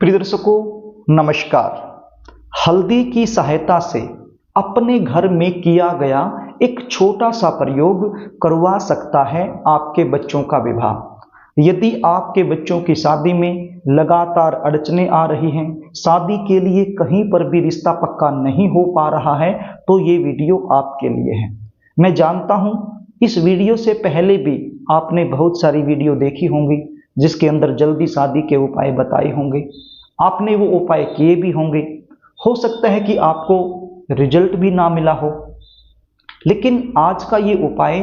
प्रिय दर्शकों, नमस्कार। हल्दी की सहायता से अपने घर में किया गया एक छोटा सा प्रयोग करवा सकता है आपके बच्चों का विवाह। यदि आपके बच्चों की शादी में लगातार अड़चने आ रही हैं, शादी के लिए कहीं पर भी रिश्ता पक्का नहीं हो पा रहा है, तो ये वीडियो आपके लिए है। मैं जानता हूं इस वीडियो से पहले भी आपने बहुत सारी वीडियो देखी होंगी जिसके अंदर जल्दी शादी के उपाय बताए होंगे। आपने वो उपाय किए भी होंगे। हो सकता है कि आपको रिजल्ट भी ना मिला हो, लेकिन आज का ये उपाय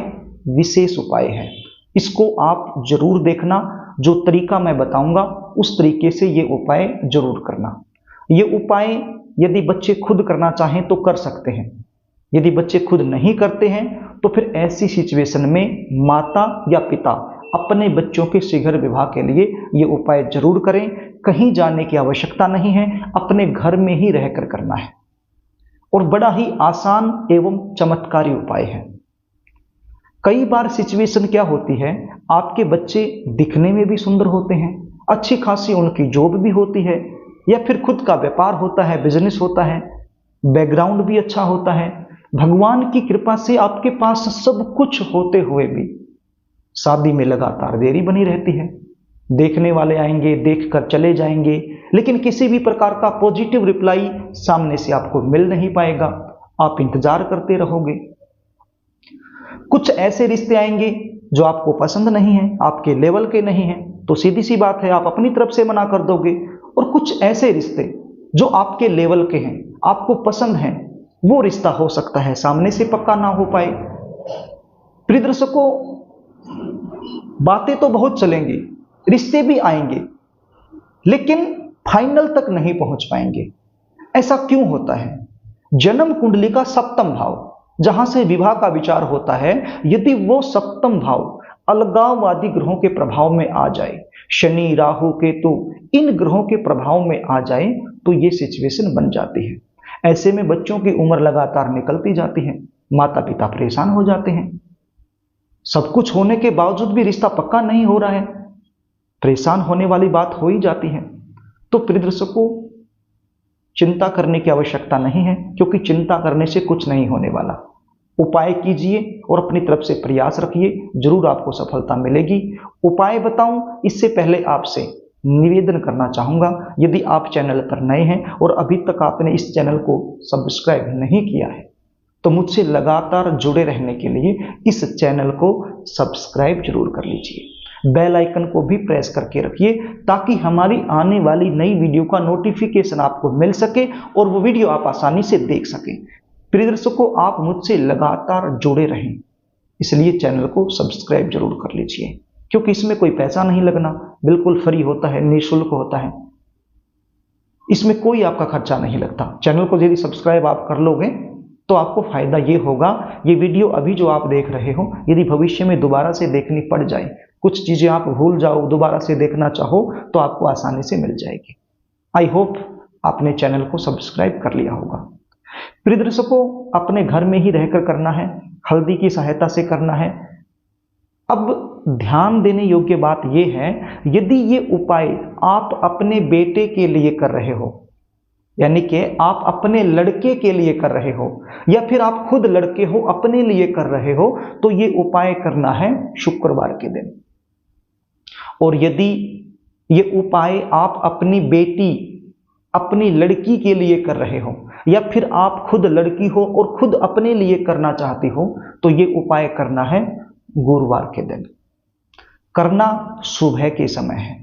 विशेष उपाय है। इसको आप जरूर देखना। जो तरीका मैं बताऊंगा उस तरीके से ये उपाय जरूर करना। ये उपाय यदि बच्चे खुद करना चाहें तो कर सकते हैं। यदि बच्चे खुद नहीं करते हैं तो फिर ऐसी सिचुएशन में माता या पिता अपने बच्चों के शीघ्र विवाह के लिए ये उपाय जरूर करें। कहीं जाने की आवश्यकता नहीं है, अपने घर में ही रहकर करना है और बड़ा ही आसान एवं चमत्कारी उपाय है। कई बार सिचुएशन क्या होती है, आपके बच्चे दिखने में भी सुंदर होते हैं, अच्छी खासी उनकी जॉब भी होती है, या फिर खुद का व्यापार होता है, बिजनेस होता है, बैकग्राउंड भी अच्छा होता है। भगवान की कृपा से आपके पास सब कुछ होते हुए भी शादी में लगातार देरी बनी रहती है। देखने वाले आएंगे, देखकर चले जाएंगे, लेकिन किसी भी प्रकार का पॉजिटिव रिप्लाई सामने से आपको मिल नहीं पाएगा। आप इंतजार करते रहोगे। कुछ ऐसे रिश्ते आएंगे जो आपको पसंद नहीं है, आपके लेवल के नहीं है, तो सीधी सी बात है आप अपनी तरफ से मना कर दोगे। और कुछ ऐसे रिश्ते जो आपके लेवल के हैं, आपको पसंद हैं, वो रिश्ता हो सकता है सामने से पक्का ना हो पाए। प्रिय दर्शकों, बातें तो बहुत चलेंगी, रिश्ते भी आएंगे, लेकिन फाइनल तक नहीं पहुंच पाएंगे। ऐसा क्यों होता है? जन्म कुंडली का सप्तम भाव, जहां से विवाह का विचार होता है, यदि वो सप्तम भाव अलगाववादी ग्रहों के प्रभाव में आ जाए, शनि, राहु, केतु इन ग्रहों के प्रभाव में आ जाए, तो ये सिचुएशन बन जाती है। ऐसे में बच्चों की उम्र लगातार निकलती जाती है, माता पिता परेशान हो जाते हैं। सब कुछ होने के बावजूद भी रिश्ता पक्का नहीं हो रहा है, परेशान होने वाली बात हो ही जाती है। तो प्रिय दर्शकों, चिंता करने की आवश्यकता नहीं है, क्योंकि चिंता करने से कुछ नहीं होने वाला। उपाय कीजिए और अपनी तरफ से प्रयास रखिए, जरूर आपको सफलता मिलेगी। उपाय बताऊं इससे पहले आपसे निवेदन करना चाहूंगा, यदि आप चैनल पर नए हैं और अभी तक आपने इस चैनल को सब्सक्राइब नहीं किया है, तो मुझसे लगातार जुड़े रहने के लिए इस चैनल को सब्सक्राइब जरूर कर लीजिए। बेल आइकन को भी प्रेस करके रखिए ताकि हमारी आने वाली नई वीडियो का नोटिफिकेशन आपको मिल सके और वो वीडियो आप आसानी से देख सकें। प्रिय दर्शकों, आप मुझसे लगातार जुड़े रहें, इसलिए चैनल को सब्सक्राइब जरूर कर लीजिए, क्योंकि इसमें कोई पैसा नहीं लगना, बिल्कुल फ्री होता है, निःशुल्क होता है। इसमें कोई आपका खर्चा नहीं लगता। चैनल को यदि सब्सक्राइब आप कर लोगे तो आपको फायदा ये होगा, ये वीडियो अभी जो आप देख रहे हो, यदि भविष्य में दोबारा से देखनी पड़ जाए, कुछ चीजें आप भूल जाओ, दोबारा से देखना चाहो, तो आपको आसानी से मिल जाएगी। आई होप आपने चैनल को सब्सक्राइब कर लिया होगा। प्रिय दर्शकों, अपने घर में ही रहकर करना है, हल्दी की सहायता से करना है। अब ध्यान देने योग्य बात यह है, यदि ये उपाय आप अपने बेटे के लिए कर रहे हो, यानी कि आप अपने लड़के के लिए कर रहे हो, या फिर आप खुद लड़के हो अपने लिए कर रहे हो, तो ये उपाय करना है शुक्रवार के दिन। और यदि ये उपाय आप अपनी बेटी, अपनी लड़की के लिए कर रहे हो, या फिर आप खुद लड़की हो और खुद अपने लिए करना चाहती हो, तो ये उपाय करना है गुरुवार के दिन। करना सुबह के समय है।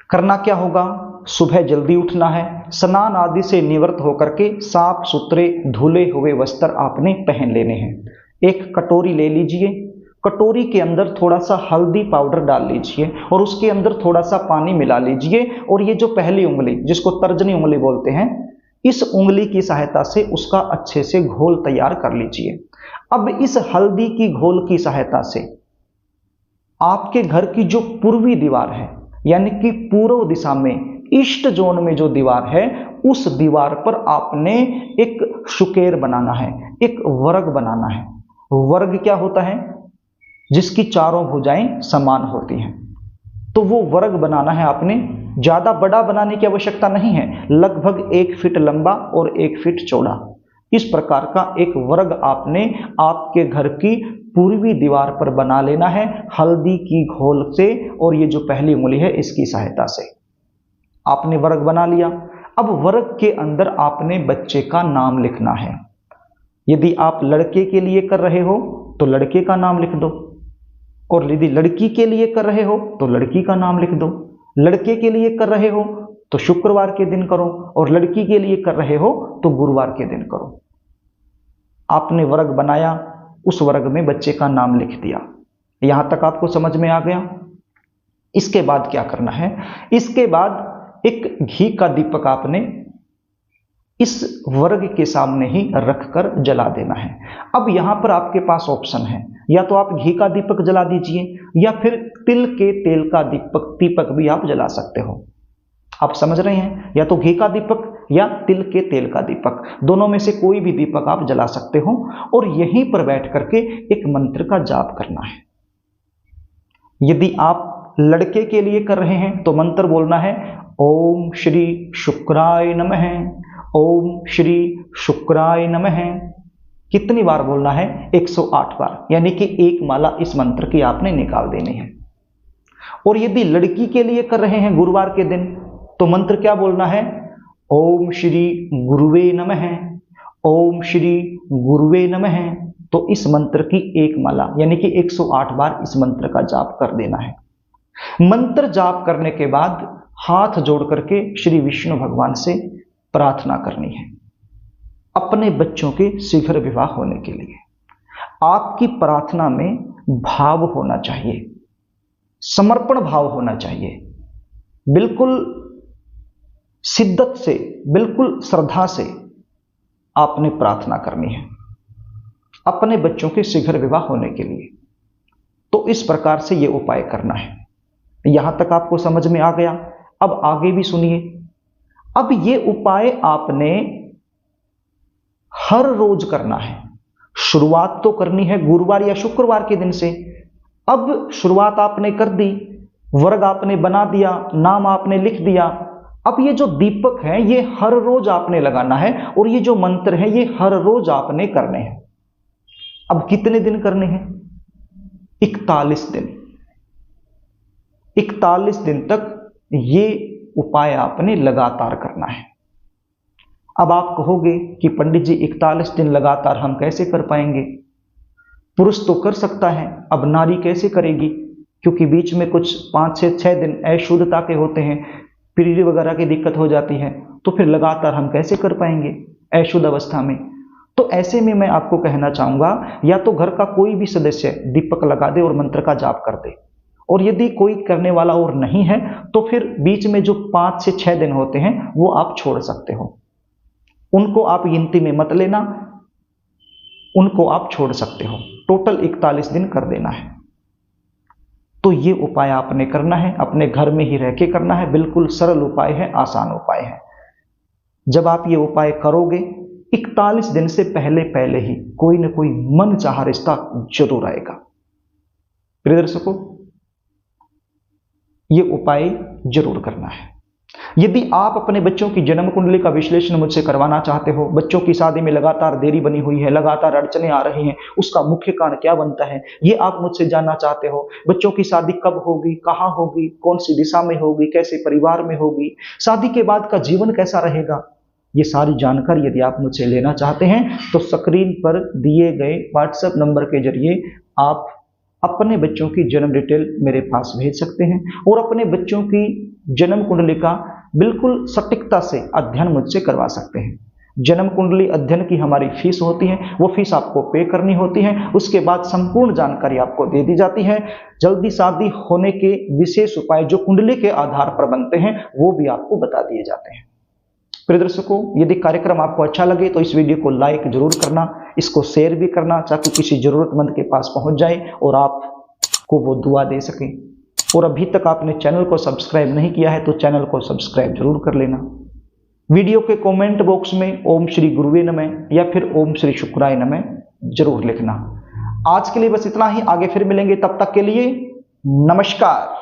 करना क्या होगा? सुबह जल्दी उठना है, स्नान आदि से निवृत्त होकर के साफ सुथरे धुले हुए वस्त्र आपने पहन लेने हैं। एक कटोरी ले लीजिए, कटोरी के अंदर थोड़ा सा हल्दी पाउडर डाल लीजिए और उसके अंदर थोड़ा सा पानी मिला लीजिए, और ये जो पहली उंगली, जिसको तर्जनी उंगली बोलते हैं, इस उंगली की सहायता से उसका अच्छे से घोल तैयार कर लीजिए। अब इस हल्दी की घोल की सहायता से आपके घर की जो पूर्वी दीवार है, यानी कि पूर्व दिशा में ईस्ट जोन में जो दीवार है, उस दीवार पर आपने एक शुकेर बनाना है, एक वर्ग बनाना है। वर्ग क्या होता है? जिसकी चारों भुजाएं समान होती हैं। तो वो वर्ग बनाना है आपने ज्यादा बड़ा बनाने की आवश्यकता नहीं है, लगभग 1 फीट लंबा और 1 फीट चौड़ा, इस प्रकार का एक वर्ग आपने आपके घर की पूर्वी दीवार पर बना लेना है हल्दी की घोल से, और ये जो पहली उंगली है इसकी सहायता से। आपने वर्ग बना लिया। अब वर्ग के अंदर आपने बच्चे का नाम लिखना है। यदि आप लड़के के लिए कर रहे हो तो लड़के का नाम लिख दो, और यदि लड़की के लिए कर रहे हो तो लड़की का नाम लिख दो। लड़के के लिए कर रहे हो तो शुक्रवार के दिन करो, और लड़की के लिए कर रहे हो तो गुरुवार के दिन करो। आपने वर्ग बनाया, उस वर्ग में बच्चे का नाम लिख दिया। यहां तक आपको समझ में आ गया। इसके बाद क्या करना है? इसके बाद एक घी का दीपक आपने इस वर्ग के सामने ही रखकर जला देना है। अब यहां पर आपके पास ऑप्शन है, या तो आप घी का दीपक जला दीजिए या फिर तिल के तेल का दीपक भी आप जला सकते हो। आप समझ रहे हैं? या तो घी का दीपक या तिल के तेल का दीपक, दोनों में से कोई भी दीपक आप जला सकते हो, और यहीं पर बैठ करके एक मंत्र का जाप करना है। यदि आप लड़के के लिए कर रहे हैं तो मंत्र बोलना है ओम श्री शुक्राय नमः, ओम श्री शुक्राय नमः। कितनी बार बोलना है? 108 बार, यानी कि एक माला इस मंत्र की आपने निकाल देनी है। और यदि लड़की के लिए कर रहे हैं गुरुवार के दिन तो मंत्र क्या बोलना है? ओम श्री गुरुवे नमः, ओम श्री गुरुवे नमः। तो इस मंत्र की एक माला यानी कि 108 बार इस मंत्र का जाप कर देना है। मंत्र जाप करने के बाद हाथ जोड़ करके श्री विष्णु भगवान से प्रार्थना करनी है अपने बच्चों के शीघ्र विवाह होने के लिए। आपकी प्रार्थना में भाव होना चाहिए, समर्पण भाव होना चाहिए, बिल्कुल शिद्दत से, बिल्कुल श्रद्धा से आपने प्रार्थना करनी है अपने बच्चों के शीघ्र विवाह होने के लिए। तो इस प्रकार से यह उपाय करना है। यहां तक आपको समझ में आ गया। अब आगे भी सुनिए। अब यह उपाय आपने हर रोज करना है। शुरुआत तो करनी है गुरुवार या शुक्रवार के दिन से। अब शुरुआत आपने कर दी, वर्ग आपने बना दिया, नाम आपने लिख दिया। अब ये जो दीपक है ये हर रोज आपने लगाना है, और ये जो मंत्र है ये हर रोज आपने करने हैं। अब कितने दिन करने हैं? 41 दिन। 41 दिन तक ये उपाय आपने लगातार करना है। अब आप कहोगे कि पंडित जी 41 दिन लगातार हम कैसे कर पाएंगे? पुरुष तो कर सकता है, अब नारी कैसे करेगी? क्योंकि बीच में कुछ 5 से 6 दिन अशुद्धता के होते हैं, पीरियड वगैरह की दिक्कत हो जाती है, तो फिर लगातार हम कैसे कर पाएंगे अशुद्ध अवस्था में? तो ऐसे में मैं आपको कहना चाहूंगा, या तो घर का कोई भी सदस्य दीपक लगा दे और मंत्र का जाप कर दे, और यदि कोई करने वाला और नहीं है तो फिर बीच में जो 5 से 6 दिन होते हैं वो आप छोड़ सकते हो। उनको आप गिनती में मत लेना, उनको आप छोड़ सकते हो। टोटल 41 दिन कर देना है। तो ये उपाय आपने करना है, अपने घर में ही रह के करना है। बिल्कुल सरल उपाय है, आसान उपाय है। जब आप ये उपाय करोगे 41 दिन से पहले पहले ही कोई ना कोई मन चाहा रिश्ता जरूर आएगा। प्रिय दर्शकों, ये उपाय जरूर करना है। यदि आप अपने बच्चों की जन्म कुंडली का विश्लेषण मुझसे करवाना चाहते हो, बच्चों की शादी में लगातार देरी बनी हुई है, लगातार अड़चने आ रही हैं, उसका मुख्य कारण क्या बनता है, ये आप मुझसे जानना चाहते हो, बच्चों की शादी कब होगी, कहाँ होगी, कौन सी दिशा में होगी, कैसे परिवार में होगी, शादी के बाद का जीवन कैसा रहेगा, ये सारी जानकारी यदि आप मुझसे लेना चाहते हैं तो स्क्रीन पर दिए गए व्हाट्सएप नंबर के जरिए आप अपने बच्चों की जन्म डिटेल मेरे पास भेज सकते हैं, और अपने बच्चों की जन्म कुंडली का बिल्कुल सटीकता से अध्ययन मुझसे करवा सकते हैं। जन्म कुंडली अध्ययन की हमारी फीस होती है, वो फीस आपको पे करनी होती है। उसके बाद संपूर्ण जानकारी आपको दे दी जाती है। जल्दी शादी होने के विशेष उपाय जो कुंडली के आधार पर बनते हैं वो भी आपको बता दिए जाते हैं। प्रिय दर्शकों, यदि कार्यक्रम आपको अच्छा लगे तो इस वीडियो को लाइक जरूर करना, इसको शेयर भी करना, ताकि किसी जरूरतमंद के पास पहुंच जाए और आपको वो दुआ दे सके। और अभी तक आपने चैनल को सब्सक्राइब नहीं किया है तो चैनल को सब्सक्राइब जरूर कर लेना। वीडियो के कमेंट बॉक्स में ओम श्री गुरुवे नमः या फिर ओम श्री शुक्राय नमः जरूर लिखना। आज के लिए बस इतना ही, आगे फिर मिलेंगे, तब तक के लिए नमस्कार।